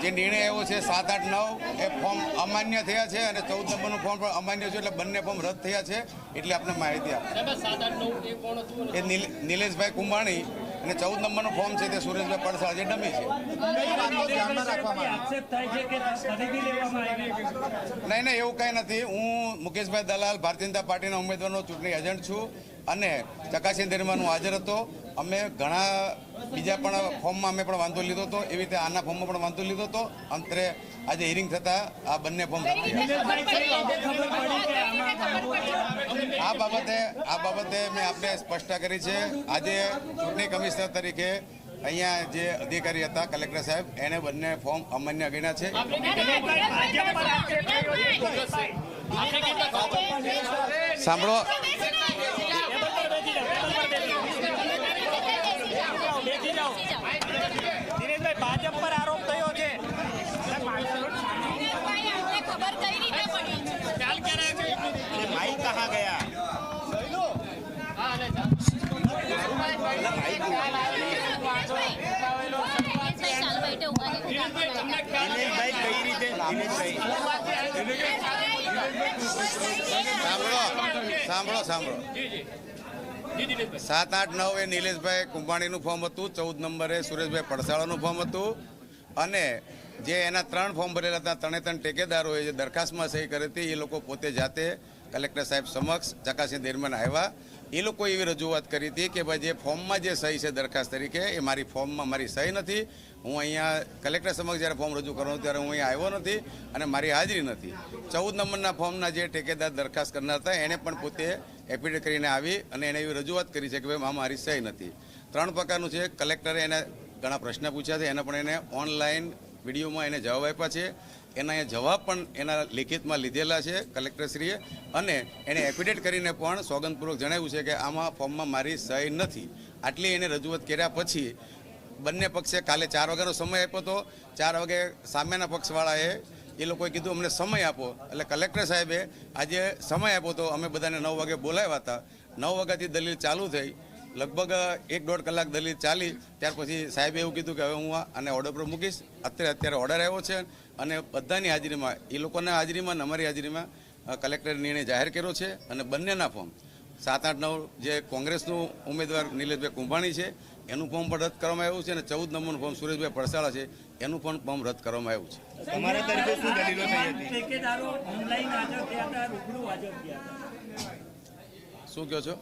જે નિર્ણય આવ્યો છે 7, 8, 9 એ ફોર્મ અમાન્ય થયા છે અને 14 નંબરનું ફોર્મ પણ અમાન્ય છે, એટલે બંને ફોર્મ રદ થયા છે. એટલે આપણે માહિતી આપે એ નિલેશભાઈ કુંભાણી અને 14 નંબરનું ફોર્મ છે તે સુરેશભાઈ પડસાળ જે ડમી છે. નહીં એવું કંઈ નથી. હું મુકેશભાઈ દલાલ ભારતીય જનતા પાર્ટીના ઉમેદવારનો ચૂંટણી એજન્ટ છું અને ચકાસણી દરમિયાન હું હાજર હતો. અમે ઘણા બીજા પણ ફોર્મમાં અમે પણ વાંધો લીધો હતો, એવી રીતે આના ફોર્મમાં પણ વાંધો લીધો હતો. અંતરે આજે હિયરિંગ થતાં આ બંને ફોર્મ આ બાબતે મેં આપને સ્પષ્ટતા કરી છે. આજે ચૂંટણી કમિશનર તરીકે અહીંયા જે અધિકારી હતા કલેક્ટર સાહેબ, એને બંને ફોર્મ અમાન્ય ગણ્યા છે. સાંભળો, ભાજપ પર આરોપ થયો છે. भाई कहाँ गया? સાંભળો 7, 8, 9 એ નિલેશભાઈ કુંભાણીનું ફોર્મ હતું, 14 નંબરે સુરેશભાઈ પડસાળાનું ફોર્મ હતું અને જે એના 3 ફોર્મ ભરેલા હતા 3 ટેકેદારોએ જે દરખાસ્તમાં સહી કરી હતી એ લોકો પોતે જાતે કલેક્ટર સાહેબ સમક્ષ ચકાસણી દરમિયાન આવ્યા. એ લોકો એવી રજૂઆત કરી હતી કે ભાઈ જે ફોર્મમાં જે સહી છે દરખાસ્ત તરીકે એ મારી ફોર્મમાં મારી સહી નથી. હું અહીંયા કલેક્ટર સમક્ષ જ્યારે ફોર્મ રજૂ કરવાનું ત્યારે હું અહીંયા આવ્યો નથી અને મારી હાજરી નથી. 14 નંબરના ફોર્મના જે ઠેકેદાર દરખાસ્ત કરનાર હતા એને પણ પોતે એફિડેવિટ કરીને આવી અને એને એવી રજૂઆત કરી છે કે ભાઈ મારી સહી નથી. 3 પ્રકારનું છે. કલેક્ટરે એને ઘણા પ્રશ્ન પૂછ્યા છે, એના પણ એને ઓનલાઈન વિડીયોમાં એને જવાબ આપ્યા છે. એના એ જવાબ પણ એના લિખિતમાં લીધેલા છે કલેક્ટરશ્રીએ અને એને એફિડેવિટ કરીને પણ સોગંદપૂર્વક જણાવ્યું છે કે આમાં ફોર્મમાં મારી સહી નથી. આટલી એને રજૂઆત કર્યા પછી બંને પક્ષે કાલે 4 વાગ્યાનો સમય આપ્યો હતો. 4 વાગે સામેના પક્ષવાળાએ એ લોકોએ કીધું અમને સમય આપો, એટલે કલેક્ટર સાહેબે આજે સમય આપ્યો હતો. અમે બધાને 9 વાગે બોલાવ્યા હતા. 9 વાગ્યાથી દલીલ ચાલુ થઈ. લગભગ 1-1.5 કલાક દલીલ ચાલી. ત્યાર પછી સાહેબે એવું કીધું કે હવે હું આને ઓર્ડર પર મૂકીશ. અત્યારે ઓર્ડર આવ્યો છે અને બધાની હાજરીમાં, એ લોકોના હાજરીમાં અને અમારી હાજરીમાં કલેક્ટરે નિર્ણય જાહેર કર્યો છે અને બંનેના ફોર્મ 7, 8, 9 જે કોંગ્રેસનું ઉમેદવાર નિલેશભાઈ કુંભાણી છે એનું ફોર્મ પણ રદ કરવામાં આવ્યું છે અને 14 નંબરનું ફોર્મ સુરેશભાઈ પડસાળા છે એનું પણ ફોર્મ રદ કરવામાં આવ્યું છે. તમારા તરફે શું દલીલો થઈ હતી? શું કહો છો?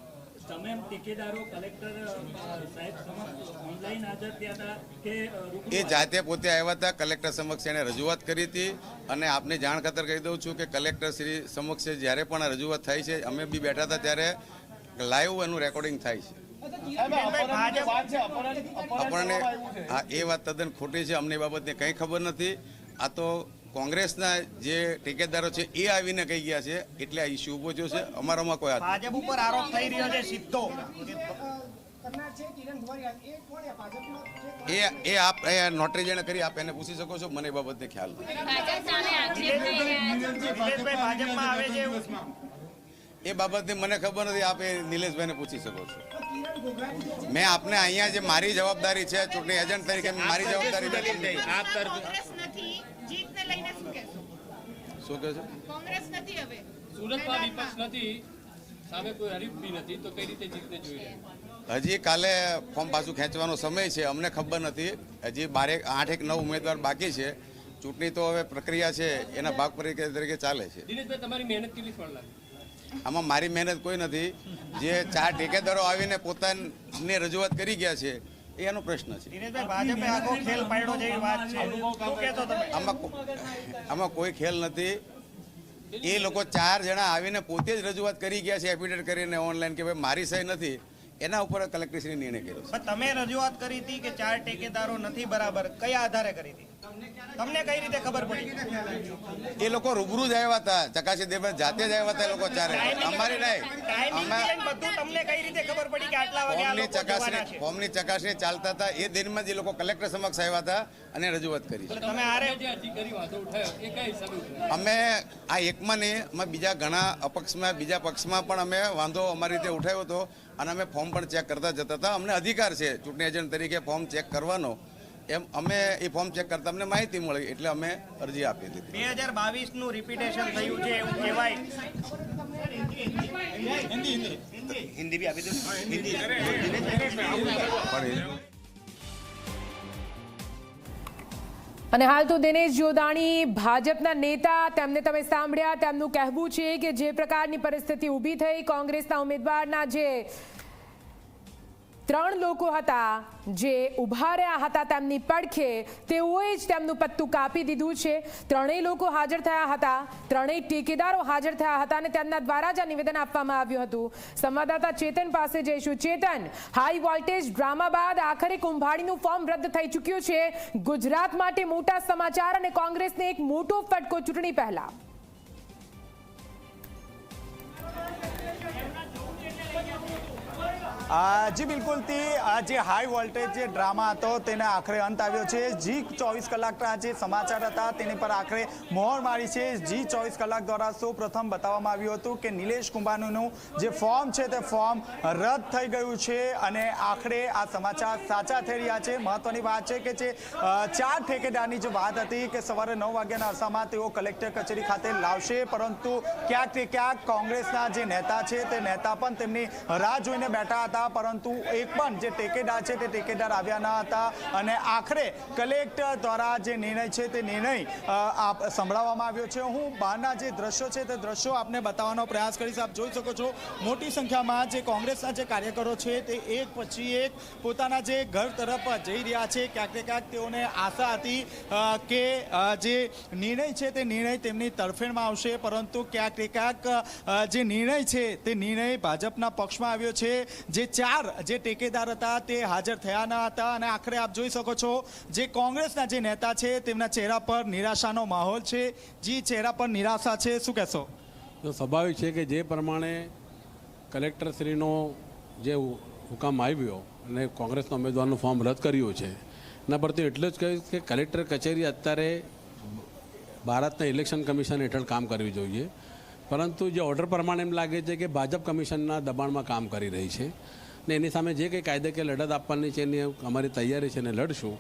એ જાતે પોતે આવ્યા હતા. કલેક્ટર સમક્ષ એને રજૂઆત કરી હતી અને આપને જાણ ખાતર કહી દઉં છું કે કલેક્ટર શ્રી સમક્ષ જ્યારે પણ આ રજૂઆત થાય છે, અમે બી બેઠા હતા ત્યારે લાઈવ એનું રેકોર્ડિંગ થાય છે. આપણને એ વાત તદ્દન ખોટી છે. અમને એ બાબતને કંઈ ખબર નથી. આ તો કોંગ્રેસના જે ઠેકેદારો છે એ આવીને કહી ગયા છે એટલે આ ઇસ્યુ ઉભો થયો છે. અમારામાં કોઈ ભાજપ ઉપર આરોપ થઈ રહ્યો છે સીધો. એ આપ નોટરી જેને કરી આપ એને પૂછી શકો છો. મને એ બાબતને ખ્યાલ નથી. એ બાબતની મને ખબર નથી. આપ એ નિલેશભાઈને પૂછી શકો છો. મેં આપને અહીંયા જે મારી જવાબદારી છે ચૂંટણી એજન્ટ તરીકે મારી જવાબદારી શું કહે છે? કોંગ્રેસ નથી, હવે સુરતમાં વિપક્ષ નથી, સામે કોઈ હરીફ બી નથી, તો કઈ રીતે જીતને જોઈ રહ્યા? હજી કાલે ફોર્મ પાછું ખેંચવાનો સમય છે. અમને ખબર નથી. હજી 8, 9 ઉમેદવાર બાકી છે. ચૂંટણી તો હવે પ્રક્રિયા છે એના ભાગ તરીકે ચાલે છે. દિનેશભાઈ, તમારી મહેનત કેટલી ફળ લાગે? આમાં મારી મહેનત કોઈ નથી. જે 4 ઠેકેદારો આવીને પોતાની રજૂઆત કરી ગયા છે એનો પ્રશ્ન છે. આમાં કોઈ ખેલ નથી. એ લોકો 4 જણા આવીને પોતે જ રજૂઆત કરી ગયા છે એફિડેવિટ કરીને ઓનલાઈન કે ભાઈ મારી સહી નથી. એના ઉપર કલેક્ટરશ્રી નિર્ણય કર્યો છે. તમે રજૂઆત કરી હતી કે 4 ટેકેદારો નથી બરાબર, કયા આધારે કરી હતી? તમને કઈ રીતે ખબર પડી? એ લોકો રૂબરૂ જ આવ્યા હતા. ચકાસી દેવા જાતે જ આવ્યા હતા એ લોકો 4. અમારી નહીં. તમને કઈ રીતે ખબર પડી કે આટલા વાગે ફોર્મની ચકાસણી ચાલતા હતા એ દિનમાં જ એ લોકો કલેક્ટર સમક્ષ આવ્યા હતા અને રજૂઆત કરી. તમે અમે આ એકમાં નહીં, અમે બીજા ઘણા અપક્ષમાં બીજા પક્ષમાં પણ અમે વાંધો અમારી રીતે ઉઠાવ્યો હતો અને અમે ફોર્મ પણ ચેક કરતા જતા હતા. અમને અધિકાર છે ચૂંટણી એજન્ટ તરીકે ફોર્મ ચેક કરવાનો એમ અમે એ ફોર્મ ચેક કરતા અમને માહિતી મળી એટલે અમે અરજી આપી દીધી. 2022નું રિપીટેશન થયું છે એવું કહેવાય. હિન્દી બી આપી દો. અને હાલ તો દિનેશ જોદાણી ભાજપના નેતા, તેમને તમે સાંભળ્યા, તેમનું કહેવું છે કે જે પ્રકારની પરિસ્થિતિ ઊભી થઈ, કોંગ્રેસના ઉમેદવારના જે 3 લોકો હતા જે ઊભા રહ્યા હતા તેમની પડખે, તેઓએ જ તેમનું પત્તું કાપી દીધું છે. 3 લોકો હાજર થયા હતા, 3 ટેકેદારો હાજર થયા હતા અને તેમના દ્વારા જ આ નિવેદન આપવામાં આવ્યું હતું. સંવાદદાતા ચેતન પાસે જઈશું. ચેતન, હાઈ વોલ્ટેજ ડ્રામા બાદ આખરે કુંભાણીનું ફોર્મ રદ થઈ ચૂક્યું છે. ગુજરાત માટે મોટા સમાચાર અને કોંગ્રેસને એક મોટો ફટકો ચૂંટણી પહેલા. જી બિલકુલ થી આ જે હાઈ વોલ્ટેજ જે ડ્રામા હતો તેને આખરે અંત આવ્યો છે. જી 24 કલાકના જે સમાચાર હતા તેની પર આખરે મોહર મારી છે. જી 24 કલાક દ્વારા સૌ પ્રથમ બતાવવામાં આવ્યું હતું કે નિલેશ કુંભાણીનું જે ફોર્મ છે તે ફોર્મ રદ થઈ ગયું છે અને આખરે આ સમાચાર સાચા થઈ રહ્યા છે. મહત્વની વાત છે કે જે 4 ઠેકેદારની જે વાત હતી કે સવારે 9 વાગ્યાના અરસામાં તેઓ કલેક્ટર કચેરી ખાતે લાવશે, પરંતુ ક્યાંક ને ક્યાંક કોંગ્રેસના જે નેતા છે તે નેતા પણ તેમની રાહ જોઈને બેઠા હતા, પરંતુ એક પણ જે ટેકેદાર છે તે ટેકેદાર આવ્યા ન હતા અને આખરે કલેક્ટર દ્વારા જે નિર્ણય છે તે નિર્ણય સંભળાવવામાં આવ્યો છે. હું બહારના જે દ્રશ્યો છે તે દ્રશ્યો આપને બતાવવાનો પ્રયાસ કરીશ. આપ જોઈ શકો છો મોટી સંખ્યામાં જે કોંગ્રેસના જે કાર્યકરો છે તે એક પછી એક પોતાના જે ઘર તરફ જઈ રહ્યા છે. ક્યાંક ને ક્યાંક તેઓને આશા હતી કે જે નિર્ણય છે તે નિર્ણય તેમની તરફેણમાં આવશે, પરંતુ ક્યાંક ને ક્યાંક જે નિર્ણય છે તે નિર્ણય ભાજપના પક્ષમાં આવ્યો છે. જે 4 જે ટેકેદાર હતા તે હાજર થયા ન હતા અને આખરે આપ જોઈ શકો છો જે કોંગ્રેસના જે નેતા છે તેમના ચહેરા પર નિરાશાનો માહોલ છે. જી, ચહેરા પર નિરાશા છે, શું કહેશો? તો સ્વાભાવિક છે કે જે પ્રમાણે કલેક્ટરશ્રીનો જે હુકમ આવ્યો અને કોંગ્રેસના ઉમેદવારનું ફોર્મ રદ કર્યું છે એના પરથી એટલું જ કહ્યું કે કલેક્ટર કચેરી અત્યારે ભારતના ઇલેક્શન કમિશન હેઠળ કામ કરવી જોઈએ, પરંતુ જે ઓર્ડર પ્રમાણે એમ લાગે છે કે ભાજપ કમિશનના દબાણમાં કામ કરી રહી છે ને એની સામે જે કંઈ કાયદાકીય લડત આપવાની છે એની અમારી તૈયારી છે અને લડશું.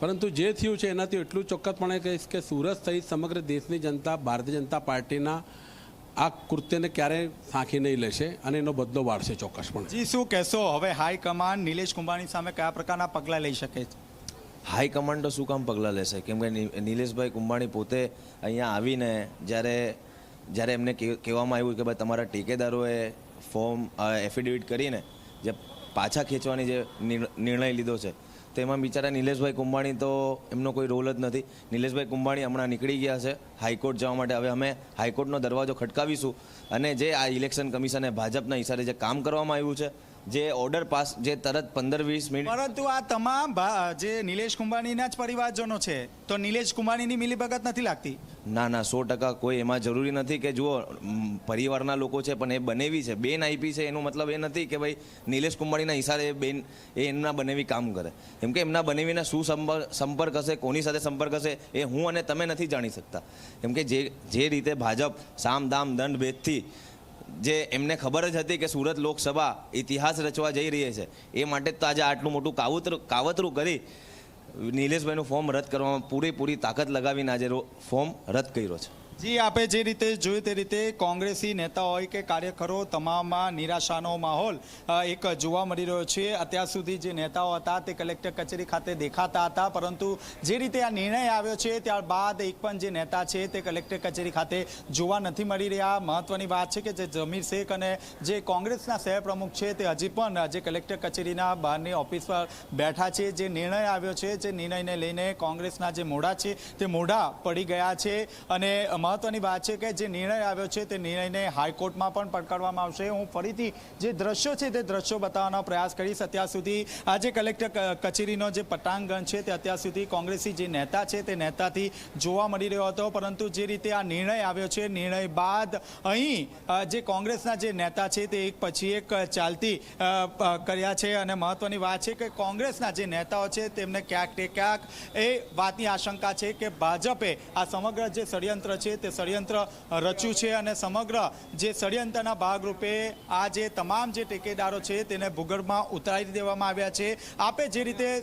પરંતુ જે થયું છે એનાથી એટલું ચોક્કસપણે કહીશ કે સુરત સહિત સમગ્ર દેશની જનતા ભારતીય જનતા પાર્ટીના આ કૃત્યને ક્યારેય સાંખી નહીં લેશે અને એનો બદલો વાળશે ચોક્કસપણે. જી, શું કહેશો? હવે હાઈકમાન્ડ નિલેશ કુંભાણી સામે કયા પ્રકારના પગલાં લઈ શકે છે? હાઈકમાન્ડ તો શું કામ પગલાં લેશે? કેમ કે નિલેશભાઈ કુંભાણી પોતે અહીંયા આવીને જ્યારે એમને કહેવામાં આવ્યું કે ભાઈ તમારા ટેકેદારોએ ફોર્મ એફિડેવિટ કરીને જે પાછા ખેંચવાની જે નિર્ણય લીધો છે તેમાં બિચારા નિલેશભાઈ કુંભાણી તો એમનો કોઈ રોલ જ નથી. નિલેશભાઈ કુંભાણી હમણાં નીકળી ગયા છે હાઈકોર્ટ જવા માટે. હવે અમે હાઈકોર્ટનો દરવાજો ખટકાવીશું અને જે આ ઇલેક્શન કમિશને ભાજપના ઈશારે જે કામ કરવામાં આવ્યું છે, જે ઓર્ડર પાસ જે તરત 15-20 મિનિટ, પરંતુ આ તમામ જે નિલેશ કુંભાણીના જ પરિવારજનો છે તો નિલેશ કુંભાણીની મિલીભગત નથી લાગતી? ના 100% કોઈ એમાં જરૂરી નથી કે જુઓ પરિવારના લોકો છે પણ એ બનેવી છે, બેન આપી છે, એનો મતલબ એ નથી કે ભાઈ નિલેશ કુંભાણીના હિસાબે બેન એ એમના બનેવી કામ કરે. કેમ કે એમના બનેવીના શું સંપર્ક હશે, કોની સાથે સંપર્ક હશે એ હું અને તમે નથી જાણી શકતા. કેમ કે જે રીતે ભાજપ સામ દામ દંડ ભેદથી જે એમને ખબર જ હતી કે સુરત લોકસભા ઇતિહાસ રચવા જઈ રહી છે, એ માટે તો આજે આટલું મોટું કાવતરું કરી નિલેશભાઈનું ફોર્મ રદ કરવામાં પૂરેપૂરી તાકાત લગાવીને આજે ફોર્મ રદ કર્યો છે. જી, આપે જે રીતે જોયું તે રીતે કોંગ્રેસી નેતા હોય કે કાર્યકરો તમામમાં નિરાશાનો માહોલ એક જોવા મળી રહ્યો છે. અત્યાર સુધી જે નેતાઓ હતા તે કલેક્ટર કચેરી ખાતે દેખાતા હતા, પરંતુ જે રીતે આ નિર્ણય આવ્યો છે ત્યારબાદ એક પણ જે નેતા છે તે કલેક્ટર કચેરી ખાતે જોવા નથી મળી રહ્યા. મહત્વની વાત છે કે જે જમીર શેખ અને જે કોંગ્રેસના શહેર પ્રમુખ છે તે હજી પણ જે કલેક્ટર કચેરીના બહારની ઓફિસ પર બેઠા છે. જે નિર્ણય આવ્યો છે જે નિર્ણયને લઈને કોંગ્રેસના જે મોઢા છે તે મોઢા પડી ગયા છે અને મહત્વની વાત છે કે જે નિર્ણય આવ્યો છે તે નિર્ણયને હાઈકોર્ટમાં પણ પડકારવામાં આવશે. હું ફરીથી જે દ્રશ્યો છે તે દ્રશ્યો બતાવવાનો પ્રયાસ કરીશ. અત્યાર સુધી આજે કલેક્ટર કચેરીનો જે પટાંગણ છે તે અત્યાર સુધી કોંગ્રેસી જે નેતા છે તે નેતાથી જોવા મળી રહ્યો હતો, પરંતુ જે રીતે આ નિર્ણય આવ્યો છે નિર્ણય બાદ અહીં જે કોંગ્રેસના જે નેતા છે તે એક પછી એક ચાલતી કર્યા છે અને મહત્વની વાત છે કે કોંગ્રેસના જે નેતાઓ છે તેમને ક્યાંક ને ક્યાંક એ વાતની આશંકા છે કે ભાજપે આ સમગ્ર જે ષડયંત્ર છે તે ષડયંત્ર રચ્યું છે અને સમગ્ર જે ષડયંત્રના ભાગરૂપે આ જે તમામ જે ટેકેદારો છે તેને ભૂગર્ભમાં ઉતારી દેવામાં આવ્યા છે. આપે જે રીતે